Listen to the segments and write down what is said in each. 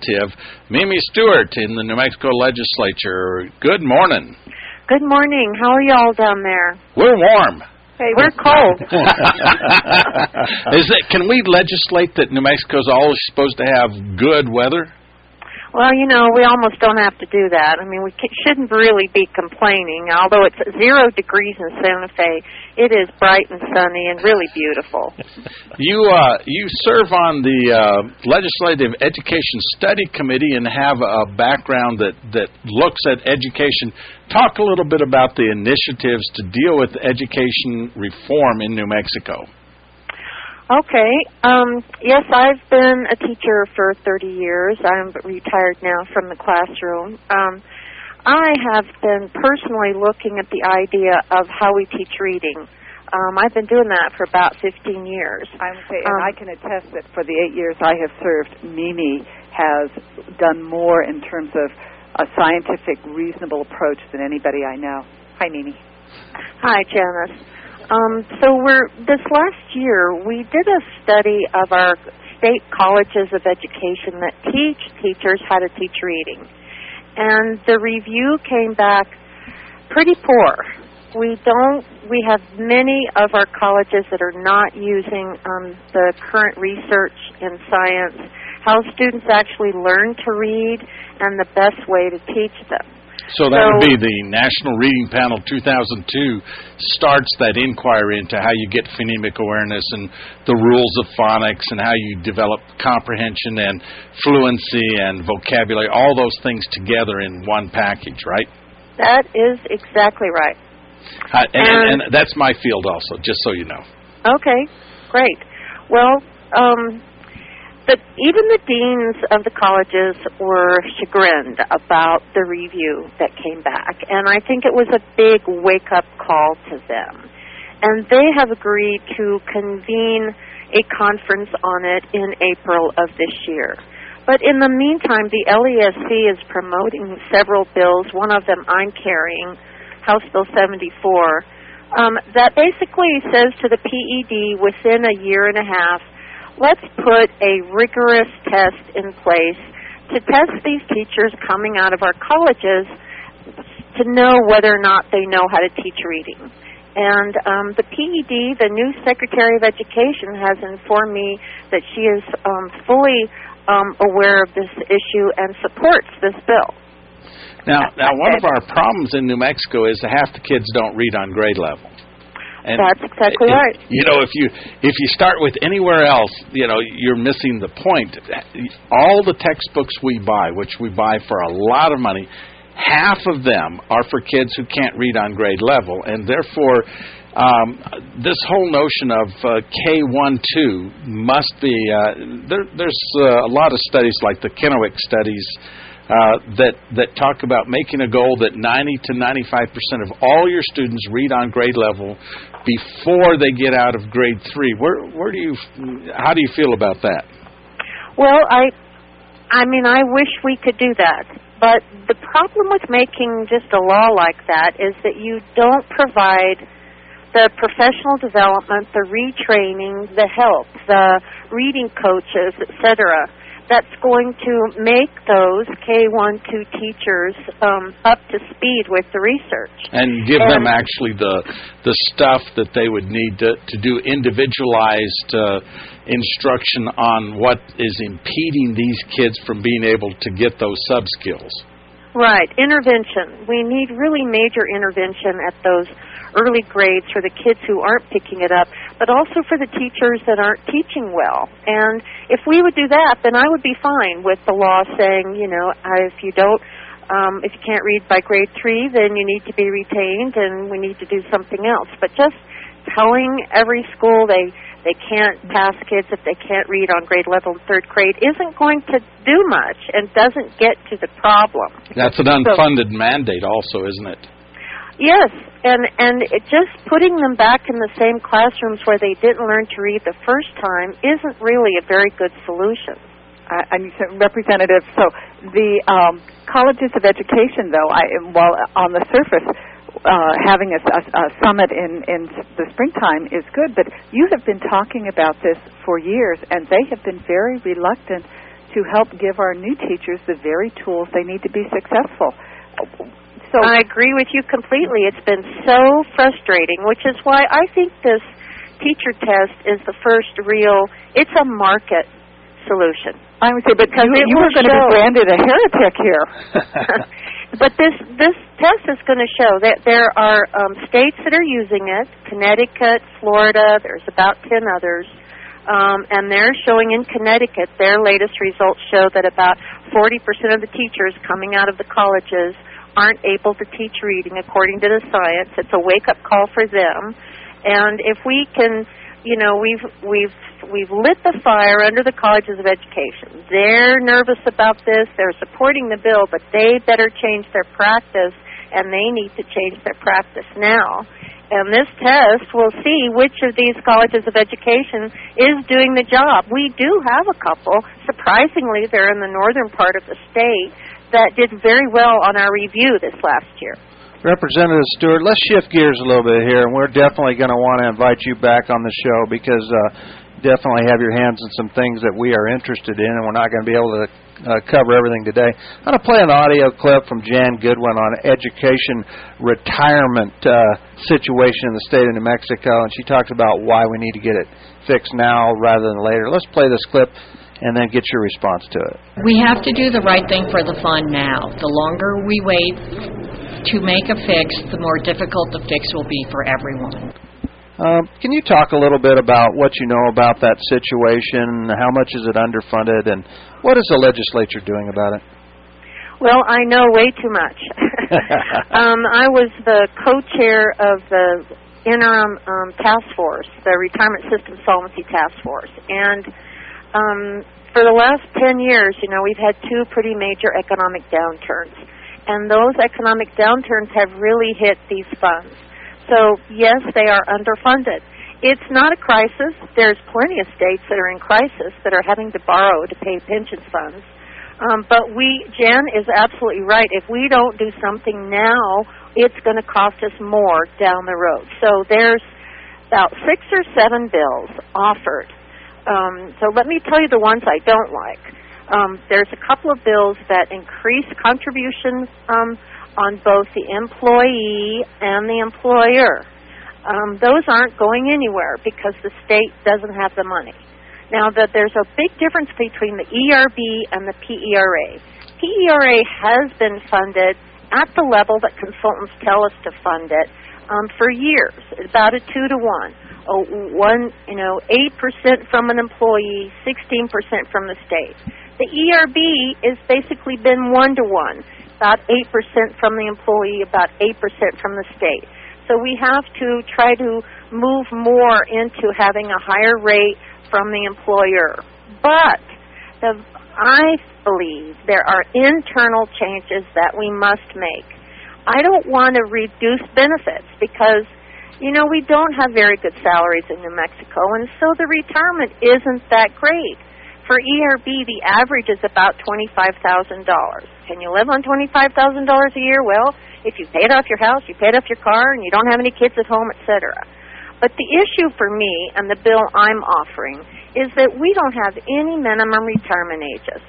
Representative Mimi Stewart in the New Mexico Legislature. Good morning. Good morning. How are you all down there? We're warm. Hey, we're cold. Can we legislate that New Mexico's always supposed to have good weather? Well, you know, we almost don't have to do that. I mean, we shouldn't really be complaining. Although it's 0 degrees in Santa Fe, it is bright and sunny and really beautiful. You serve on the Legislative Education Study Committee and have a background that looks at education. Talk a little bit about the initiatives to deal with education reform in New Mexico. Okay. Yes, I've been a teacher for 30 years. I'm retired now from the classroom. I have been personally looking at the idea of how we teach reading. I've been doing that for about 15 years. And I can attest that for the 8 years I have served, Mimi has done more in terms of a scientific, reasonable approach than anybody I know. Hi, Mimi. Hi, Janice. This last year, we did a study of our state colleges of education that teach teachers how to teach reading. And the review came back pretty poor. We have many of our colleges that are not using the current research in science, how students actually learn to read, and the best way to teach them. So that would be the National Reading Panel 2002 starts that inquiry into how you get phonemic awareness and the rules of phonics and how you develop comprehension and fluency and vocabulary, all those things together in one package, right? That is exactly right. And that's my field also, just so you know. Okay, great. Well, even the deans of the colleges were chagrined about the review that came back, and I think it was a big wake-up call to them. And they have agreed to convene a conference on it in April of this year. But in the meantime, the LESC is promoting several bills. One of them I'm carrying, House Bill 74, that basically says to the PED within a year and a half, let's put a rigorous test in place to test these teachers coming out of our colleges to know whether or not they know how to teach reading. And the PED, the new Secretary of Education, has informed me that she is fully aware of this issue and supports this bill. Now, one of our problems in New Mexico is that half the kids don't read on grade level. And that's exactly right. You know, if you start with anywhere else, you know, you're missing the point. All the textbooks we buy, which we buy for a lot of money, half of them are for kids who can't read on grade level, and therefore this whole notion of K-1-2 must be there's a lot of studies like the Kennewick studies that talk about making a goal that 90 to 95% of all your students read on grade level before they get out of grade 3. How do you feel about that? Well, I mean, I wish we could do that. But the problem with making just a law like that is that you don't provide the professional development, the retraining, the help, the reading coaches, etc., that's going to make those K-1-2 teachers up to speed with the research. And give them actually the stuff that they would need to do individualized instruction on what is impeding these kids from being able to get those sub-skills. Right, intervention. We need really major intervention at those early grades for the kids who aren't picking it up, but also for the teachers that aren't teaching well. And if we would do that, then I would be fine with the law saying, you know, if you can't read by grade 3, then you need to be retained and we need to do something else. But just telling every school they can't pass kids if they can't read on grade level in 3rd grade isn't going to do much and doesn't get to the problem. That's an unfunded mandate also, isn't it? Yes, and just putting them back in the same classrooms where they didn't learn to read the first time isn't really a very good solution. Representative, so the colleges of education, though, while on the surface having a summit in the springtime is good, but you have been talking about this for years, and they have been very reluctant to help give our new teachers the very tools they need to be successful. So I agree with you completely. It's been so frustrating, which is why I think this teacher test is the first real, it's a market solution. I would say, but you were going to be branded a heretic here. But this test is going to show that there are states that are using it, Connecticut, Florida, there's about 10 others, and they're showing in Connecticut, their latest results show that about 40% of the teachers coming out of the colleges aren't able to teach reading according to the science. It's a wake-up call for them. And if we can, you know, we've lit the fire under the colleges of education. They're nervous about this. They're supporting the bill, but they better change their practice, and they need to change their practice now. And this test will see which of these colleges of education is doing the job. We do have a couple. Surprisingly, they're in the northern part of the state that did very well on our review this last year. Representative Stewart, let's shift gears a little bit here, and we're definitely going to want to invite you back on the show because definitely have your hands in some things that we are interested in, and we're not going to be able to cover everything today. I'm going to play an audio clip from Jan Goodwin on education retirement situation in the state of New Mexico, and she talks about why we need to get it fixed now rather than later. Let's play this clip and then get your response to it. We have to do the right thing for the fund now. The longer we wait to make a fix, the more difficult the fix will be for everyone. Can you talk a little bit about what you know about that situation? How much is it underfunded, and what is the legislature doing about it? Well, I know way too much. I was the co-chair of the interim task force, the Retirement System Solvency Task Force, and for the last 10 years, you know, we've had two pretty major economic downturns, and those economic downturns have really hit these funds. So, yes, they are underfunded. It's not a crisis. There's plenty of states that are in crisis that are having to borrow to pay pension funds. But Jen is absolutely right. If we don't do something now, it's going to cost us more down the road. So there's about 6 or 7 bills offered. So let me tell you the ones I don't like. There's a couple of bills that increase contributions on both the employee and the employer. Those aren't going anywhere because the state doesn't have the money. Now, there's a big difference between the ERB and the PERA. PERA has been funded at the level that consultants tell us to fund it for years, about a 2-to-1. 8% from an employee, 16% from the state. The ERB has basically been 1-to-1, about 8% from the employee, about 8% from the state. So we have to try to move more into having a higher rate from the employer. But I believe there are internal changes that we must make. I don't want to reduce benefits because, you know, we don't have very good salaries in New Mexico, and so the retirement isn't that great. For ERB, the average is about $25,000. Can you live on $25,000 a year? Well, if you paid off your house, you paid off your car, and you don't have any kids at home, etc. But the issue for me and the bill I'm offering is that we don't have any minimum retirement ages.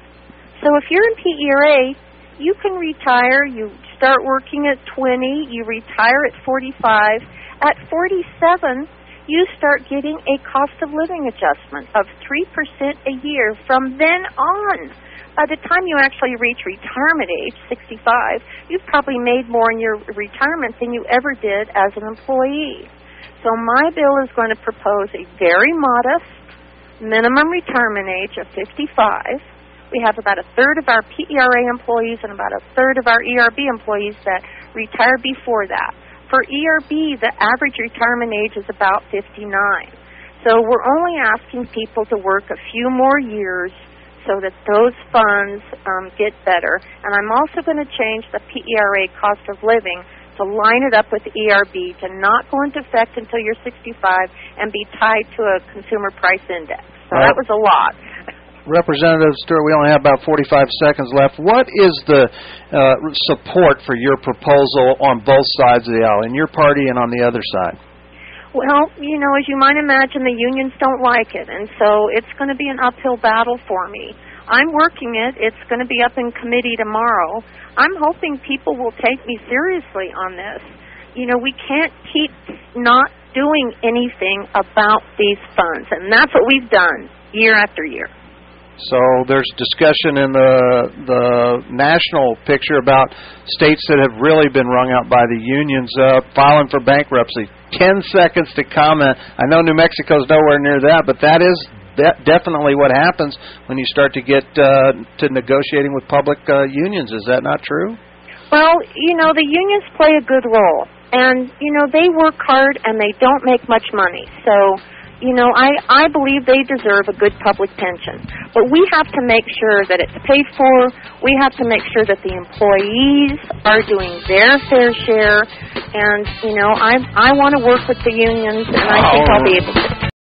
So if you're in PERA, you can retire. You start working at 20. You retire at 45. At 47, you start getting a cost of living adjustment of 3% a year from then on. By the time you actually reach retirement age, 65, you've probably made more in your retirement than you ever did as an employee. So my bill is going to propose a very modest minimum retirement age of 55. We have about a third of our PERA employees and about a third of our ERB employees that retire before that. For ERB, the average retirement age is about 59. So we're only asking people to work a few more years so that those funds get better. And I'm also going to change the PERA cost of living to line it up with the ERB, to not go into effect until you're 65 and be tied to a consumer price index. So that was a lot. Representative Stewart, we only have about 45 seconds left. What is the support for your proposal on both sides of the aisle, in your party and on the other side? Well, you know, as you might imagine, the unions don't like it, and so it's going to be an uphill battle for me. I'm working it. It's going to be up in committee tomorrow. I'm hoping people will take me seriously on this. You know, we can't keep not doing anything about these funds, and that's what we've done year after year. So there's discussion in the national picture about states that have really been wrung out by the unions filing for bankruptcy. 10 seconds to comment. I know New Mexico's nowhere near that, but that is definitely what happens when you start to get to negotiating with public unions. Is that not true? Well, you know, the unions play a good role. And, you know, they work hard and they don't make much money. So, you know, I believe they deserve a good public pension. But we have to make sure that it's paid for. We have to make sure that the employees are doing their fair share. And, you know, I want to work with the unions, and I think I'll be able to.